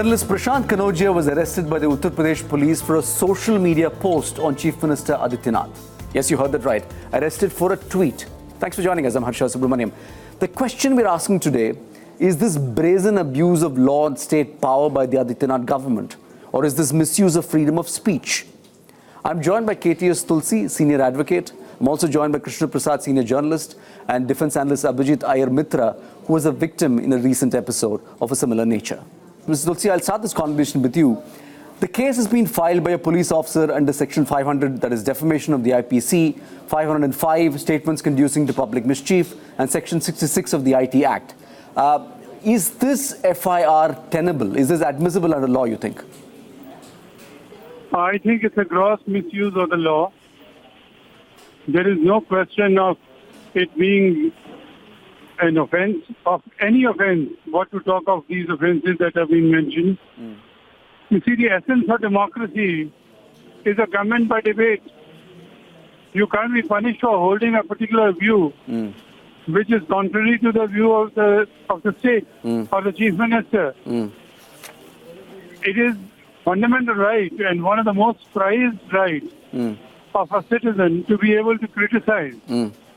Journalist Prashant Kanojia was arrested by the Uttar Pradesh police for a social media post on Chief Minister Adityanath. Yes, you heard that right. Arrested for a tweet. Thanks for joining us. I'm Harsha Subramaniam. The question we're asking today, is this brazen abuse of law and state power by the Adityanath government? Or is this misuse of freedom of speech? I'm joined by KTS Tulsi, senior advocate. I'm also joined by Krishna, Prasad, senior journalist, and defense analyst Abhijit Iyer-Mitra, who was a victim in a recent episode of a similar nature. Mr. Tulsi, I'll start this conversation with you. The case has been filed by a police officer under Section 500, that is defamation of the IPC, 505, statements conducing to public mischief, and Section 66 of the IT Act. Is this FIR tenable? Is this admissible under law, you think? I think it's a gross misuse of the law. There is no question of it being an offense, of any offense, what to talk of these offenses that have been mentioned. You see, the essence of democracy is a government by debate. You can't be punished for holding a particular view, which is contrary to the view of the state or the chief minister. It is fundamental right and one of the most prized rights of a citizen to be able to criticize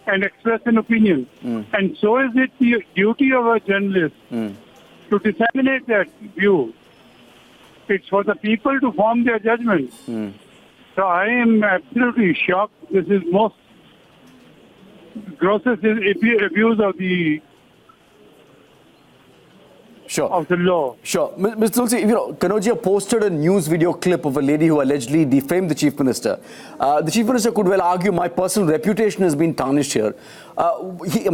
and express an opinion. And so is it the duty of a journalist to disseminate that view. It's for the people to form their judgment. So I am absolutely shocked. This is most grossest abuse of the of the law. Sure. Mr. Tulsi, Kanojia posted a news video clip of a lady who allegedly defamed the Chief Minister. The Chief Minister could well argue my personal reputation has been tarnished here.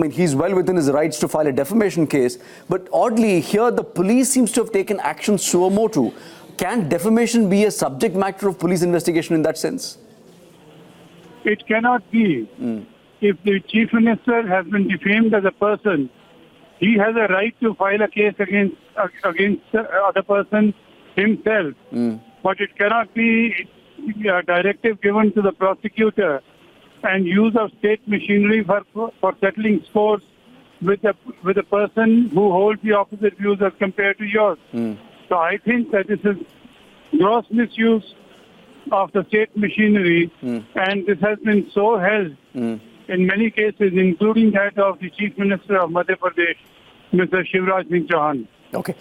He's well within his rights to file a defamation case, but oddly here the police seems to have taken action suo motu. Can defamation be a subject matter of police investigation in that sense? It cannot be. If the Chief Minister has been defamed as a person, he has a right to file a case against the other person himself. But it cannot be a directive given to the prosecutor and use of state machinery for settling scores with a person who holds the opposite views as compared to yours. So I think that this is gross misuse of the state machinery, and this has been so held in many cases, including that of the Chief Minister of Madhya Pradesh, Mr. Shivraj Singh Chauhan. Okay.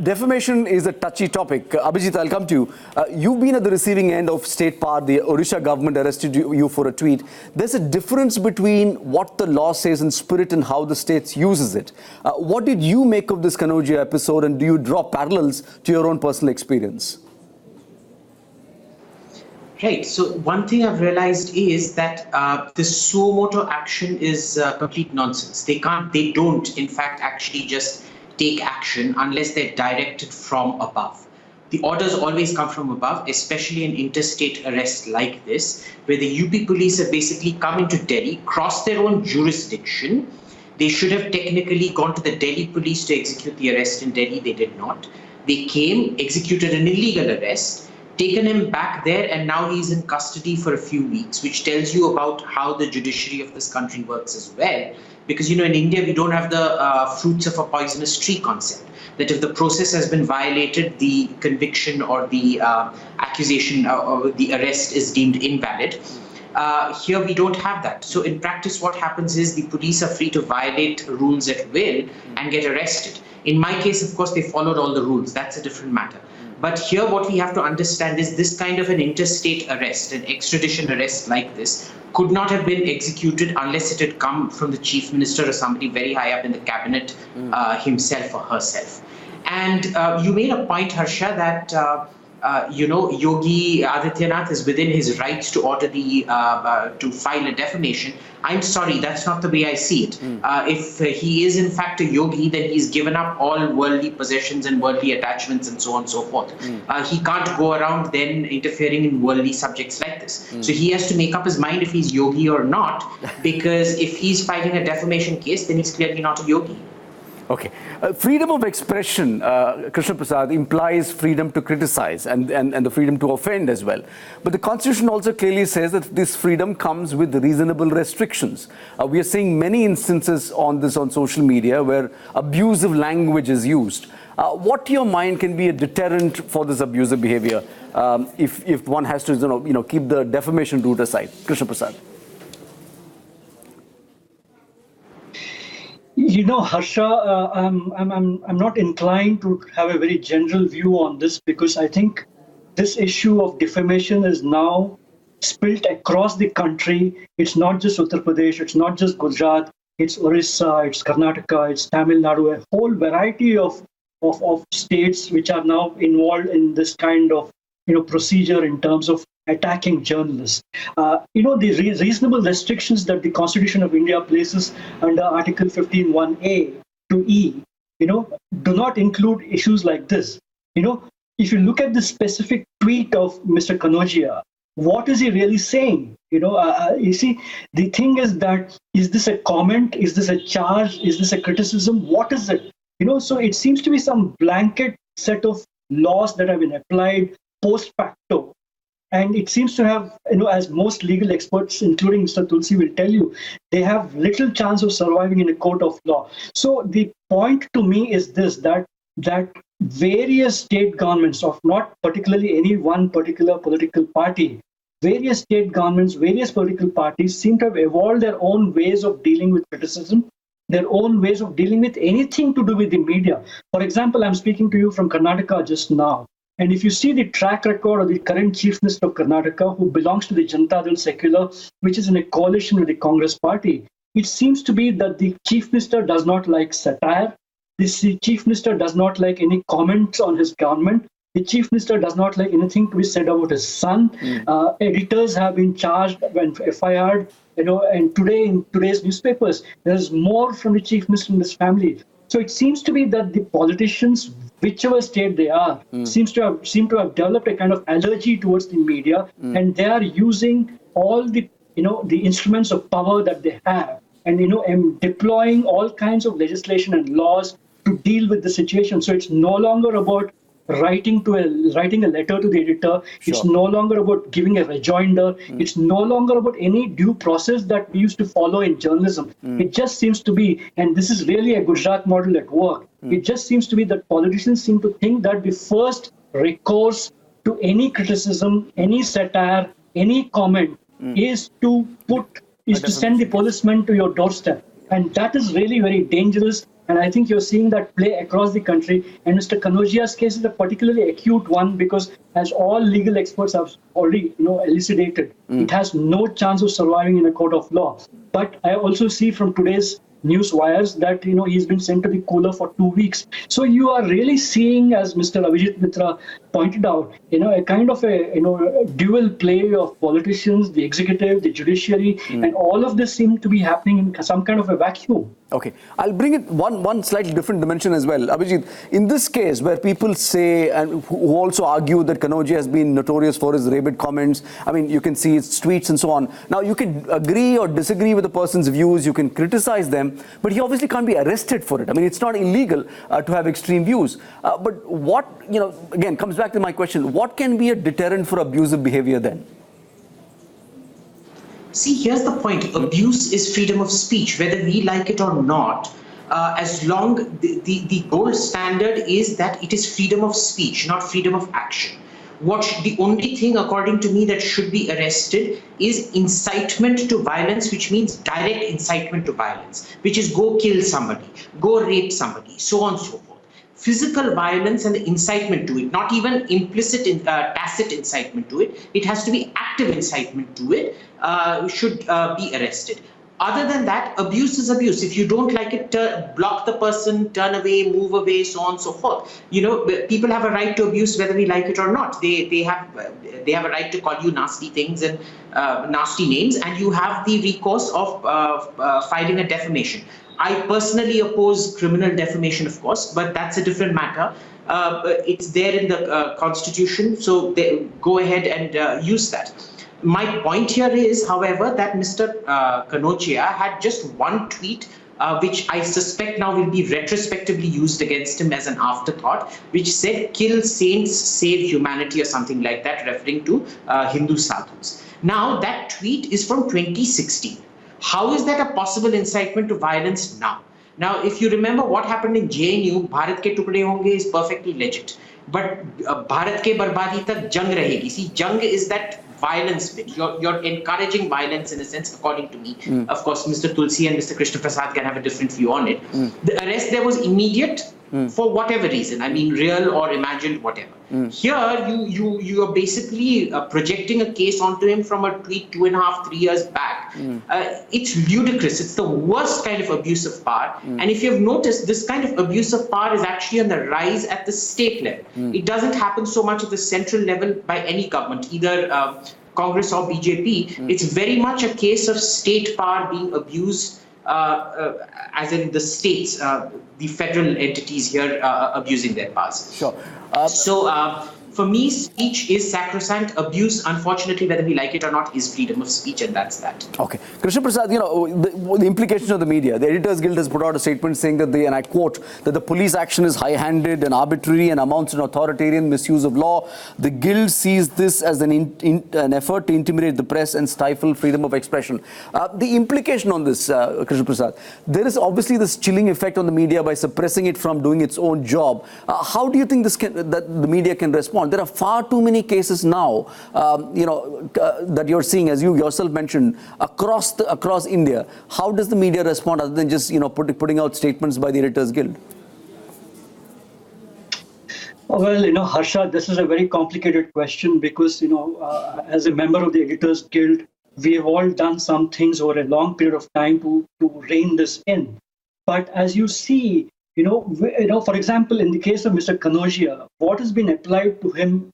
Defamation is a touchy topic. Abhijit, I'll come to you. You've been at the receiving end of state power. The Odisha government arrested you for a tweet. There's a difference between what the law says in spirit and how the state uses it. What did you make of this Kanojia episode, and do you draw parallels to your own personal experience? Right. So one thing I've realized is that this suo motu action is complete nonsense. They don't, in fact, actually just take action unless they're directed from above. The orders always come from above, especially an interstate arrest like this, where the UP police have basically come into Delhi, crossed their own jurisdiction. They should have technically gone to the Delhi police to execute the arrest in Delhi. They did not. They came, executed an illegal arrest, taken him back there, and now he's in custody for a few weeks, which tells you about how the judiciary of this country works as well. Because, in India, we don't have the fruits of a poisonous tree concept, that if the process has been violated, the conviction or the accusation or the arrest is deemed invalid. Here we don't have that. So in practice, what happens is the police are free to violate rules at will and get arrested. In my case, of course, they followed all the rules. That's a different matter. But here what we have to understand is this kind of an interstate arrest, an extradition arrest like this, could not have been executed unless it had come from the Chief Minister or somebody very high up in the cabinet himself or herself. And you made a point, Harsha, that Yogi Adityanath is within his rights to order to file a defamation. I'm sorry, that's not the way I see it. If he is in fact a yogi, then he's given up all worldly possessions and worldly attachments and so on and so forth. He can't go around then interfering in worldly subjects like this. So he has to make up his mind if he's yogi or not, because if he's filing a defamation case, then he's clearly not a yogi. Okay. Freedom of expression, Krishna Prasad, implies freedom to criticize and the freedom to offend as well. But the Constitution also clearly says that this freedom comes with reasonable restrictions. We are seeing many instances on social media where abusive language is used. What to your mind can be a deterrent for this abusive behavior if one has to keep the defamation route aside? Krishna Prasad. Harsha, I'm not inclined to have a very general view on this, because I think this issue of defamation is now spilt across the country. It's not just Uttar Pradesh, it's not just Gujarat, it's Orissa, it's Karnataka, it's Tamil Nadu, a whole variety of states which are now involved in this kind of procedure in terms of attacking journalists. The reasonable restrictions that the Constitution of India places under Article 15(1)(a) to E, do not include issues like this. If you look at the specific tweet of Mr. Kanojia, what is he really saying? You see, the thing is that, is this a comment? Is this a charge? Is this a criticism? What is it? So it seems to be some blanket set of laws that have been applied post facto. And it seems to have, as most legal experts, including Mr. Tulsi, will tell you, they have little chance of surviving in a court of law. So the point to me is this, that various state governments, of not particularly any one particular political party, various state governments, various political parties seem to have evolved their own ways of dealing with criticism, their own ways of dealing with anything to do with the media. For example, I'm speaking to you from Karnataka just now. And if you see the track record of the current Chief Minister of Karnataka, who belongs to the Janata Dal Secular, which is in a coalition with the Congress party, it seems to be that the Chief Minister does not like satire. The Chief Minister does not like any comments on his government. The Chief Minister does not like anything to be said about his son. Editors have been charged and FIR'd, and today in today's newspapers, there's more from the Chief Minister and his family. So it seems to be that the politicians, whichever state they are, seem to have developed a kind of allergy towards the media, and they are using all the the instruments of power that they have, and deploying all kinds of legislation and laws to deal with the situation. So it's no longer about writing a letter to the editor. Sure. It's no longer about giving a rejoinder. It's no longer about any due process that we used to follow in journalism. It just seems to be, and this is really a Gujarat model at work, it just seems to be that politicians seem to think that the first recourse to any criticism, any satire, any comment is to send the policeman to your doorstep. And that is really very dangerous. And I think you're seeing that play across the country. And Mr. Kanojia's case is a particularly acute one, because, as all legal experts have already elucidated, it has no chance of surviving in a court of law. But I also see from today's news wires that he's been sent to the cooler for 2 weeks. So you are really seeing, as Mr. Abhijit pointed out, a kind of a dual play of politicians, the executive, the judiciary, and all of this seem to be happening in some kind of a vacuum. Okay, I'll bring it one slightly different dimension as well. Abhijit, in this case where people say, and who also argue that Kanojia has been notorious for his rabid comments, I mean, you can see his tweets and so on. Now, you can agree or disagree with the person's views, you can criticize them, but he obviously can't be arrested for it. I mean, it's not illegal to have extreme views. But what, again, comes back to my question, what can be a deterrent for abusive behavior then? See, here's the point. Abuse is freedom of speech, whether we like it or not. As long the gold standard is that it is freedom of speech, not freedom of action. The only thing, according to me, that should be arrested is incitement to violence, which means direct incitement to violence, which is go kill somebody, go rape somebody, so on and so forth. Physical violence and the incitement to it, not even implicit, tacit incitement to it, it has to be active incitement to it, should be arrested. Other than that, abuse is abuse. If you don't like it, block the person, turn away, move away, so on and so forth. People have a right to abuse whether we like it or not. They have a right to call you nasty things and nasty names, and you have the recourse of filing a defamation. I personally oppose criminal defamation, of course, but that's a different matter. It's there in the Constitution, so go ahead and use that. My point here is, however, that Mr. Kanojia had just one tweet which I suspect now will be retrospectively used against him as an afterthought, which said, "Kill saints, save humanity," or something like that, referring to Hindu sadhus. Now, that tweet is from 2016. How is that a possible incitement to violence now? Now, if you remember what happened in JNU, Bharat ke tukde honge is perfectly legit. But Bharat ke barbadi tak jang rahegi. See, jang is that violence bit. You're encouraging violence in a sense, according to me. Of course, Mr. Tulsi and Mr. Krishna Prasad can have a different view on it. The arrest there was immediate for whatever reason. I mean, real or imagined, whatever. Here, you are basically projecting a case onto him from a tweet 2.5, 3 years back. It's ludicrous. It's the worst kind of abuse of power. And if you've noticed, this kind of abuse of power is actually on the rise at the state level. It doesn't happen so much at the central level by any government, either Congress or BJP. It's very much a case of state power being abused, as in the states, the federal entities here abusing their powers. Sure. For me, speech is sacrosanct. Abuse, unfortunately, whether we like it or not, is freedom of speech, and that's that. Okay. Krishna Prasad, the implications of the media. The Editors Guild has put out a statement saying that and I quote, that the police action is high-handed and arbitrary and amounts to an authoritarian misuse of law. The Guild sees this as an effort to intimidate the press and stifle freedom of expression. The implication on this, Krishna Prasad, there is obviously this chilling effect on the media by suppressing it from doing its own job. How do you think that the media can respond? There are far too many cases now, that you're seeing, as you yourself mentioned, across India. How does the media respond other than just putting out statements by the Editors Guild? Well, Harsha, this is a very complicated question because, as a member of the Editors Guild, we have all done some things over a long period of time to rein this in. But as you see, for example, in the case of Mr. Kanojia, what has been applied to him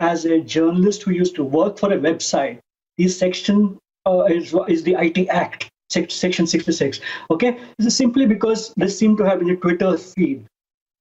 as a journalist who used to work for a website is is the IT Act, Section 66. Okay, this is simply because this seemed to have been a Twitter feed.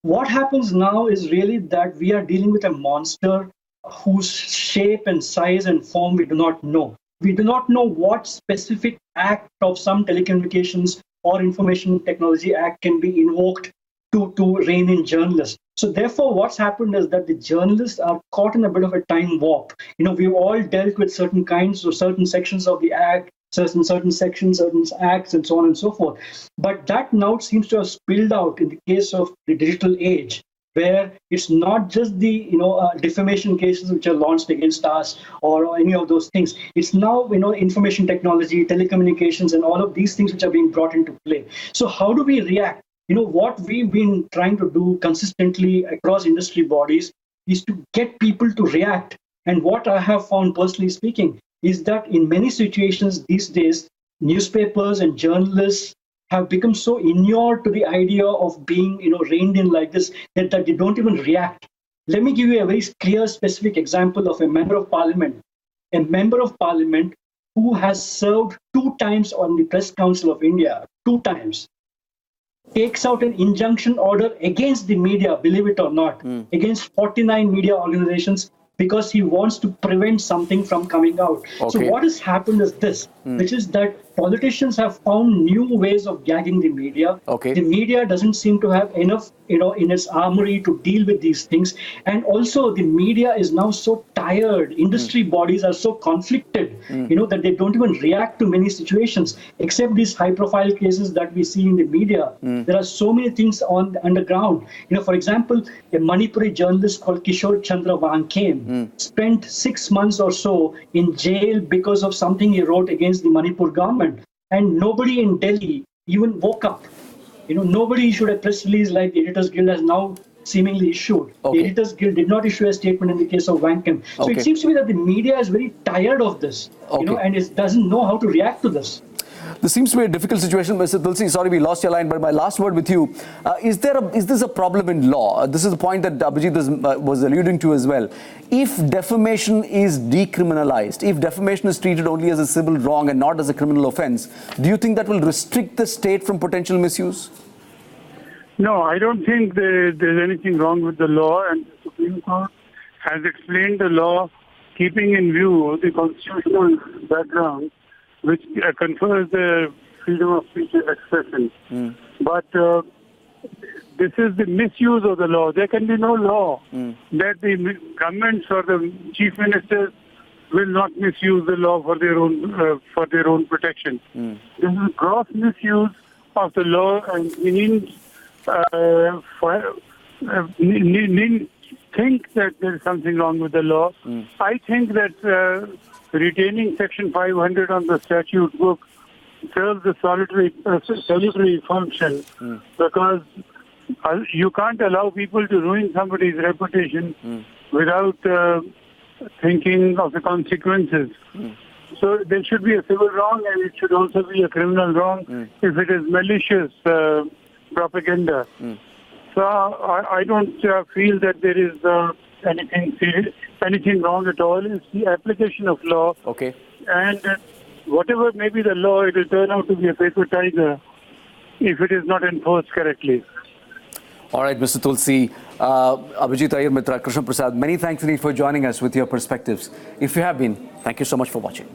What happens now is really that we are dealing with a monster whose shape and size and form we do not know. We do not know what specific act of some telecommunications or information technology act can be invoked to rein in journalists. So therefore, what's happened is that the journalists are caught in a bit of a time warp. We've all dealt with certain kinds or certain sections of the act, certain sections, certain acts, and so on and so forth. But that now seems to have spilled out in the case of the digital age, where it's not just the defamation cases which are launched against us or any of those things. It's now information technology, telecommunications, and all of these things which are being brought into play. So how do we react? What we've been trying to do consistently across industry bodies is to get people to react. And what I have found, personally speaking, is that in many situations these days, newspapers and journalists have become so inured to the idea of being, reined in like this that they don't even react. Let me give you a very clear, specific example of a member of parliament who has served 2 times on the Press Council of India, 2 times. Takes out an injunction order against the media, believe it or not, against 49 media organizations because he wants to prevent something from coming out. Okay. So what has happened is this, which is that politicians have found new ways of gagging the media. Okay. The media doesn't seem to have enough, in its armory to deal with these things. And also the media is now so tired. Industry bodies are so conflicted, that they don't even react to many situations, except these high-profile cases that we see in the media. There are so many things on the underground. For example, a Manipuri journalist called Kishore Chandra Wankhame spent 6 months or so in jail because of something he wrote against the Manipur government. And nobody in Delhi even woke up. Nobody issued a press release like the Editors Guild has now seemingly issued. Okay. The Editors Guild did not issue a statement in the case of Wankhame. So it seems to me that the media is very tired of this, and it doesn't know how to react to this. This seems to be a difficult situation, Mr. Tulsi. Sorry, we lost your line, but my last word with you. Is this a problem in law? This is the point that Abhijit was alluding to as well. If defamation is decriminalized, if defamation is treated only as a civil wrong and not as a criminal offense, do you think that will restrict the state from potential misuse? No, I don't think there's anything wrong with the law, and the Supreme Court has explained the law keeping in view the constitutional background, which confers the freedom of speech and expression. But this is the misuse of the law. There can be no law that the governments or the chief ministers will not misuse the law for their own protection. This is gross misuse of the law, and we need think that there is something wrong with the law. I think that retaining Section 500 on the statute book serves a salutary function because you can't allow people to ruin somebody's reputation without thinking of the consequences. So there should be a civil wrong, and it should also be a criminal wrong if it is malicious propaganda. So I don't feel that there is anything wrong at all. It's the application of law. Okay. And whatever may be the law, it will turn out to be a paper tiger if it is not enforced correctly. All right, Mr. Tulsi, Abhijit, Iyer-Mitra, Krishna, Prasad, many thanks indeed for joining us with your perspectives. If you have been, thank you so much for watching.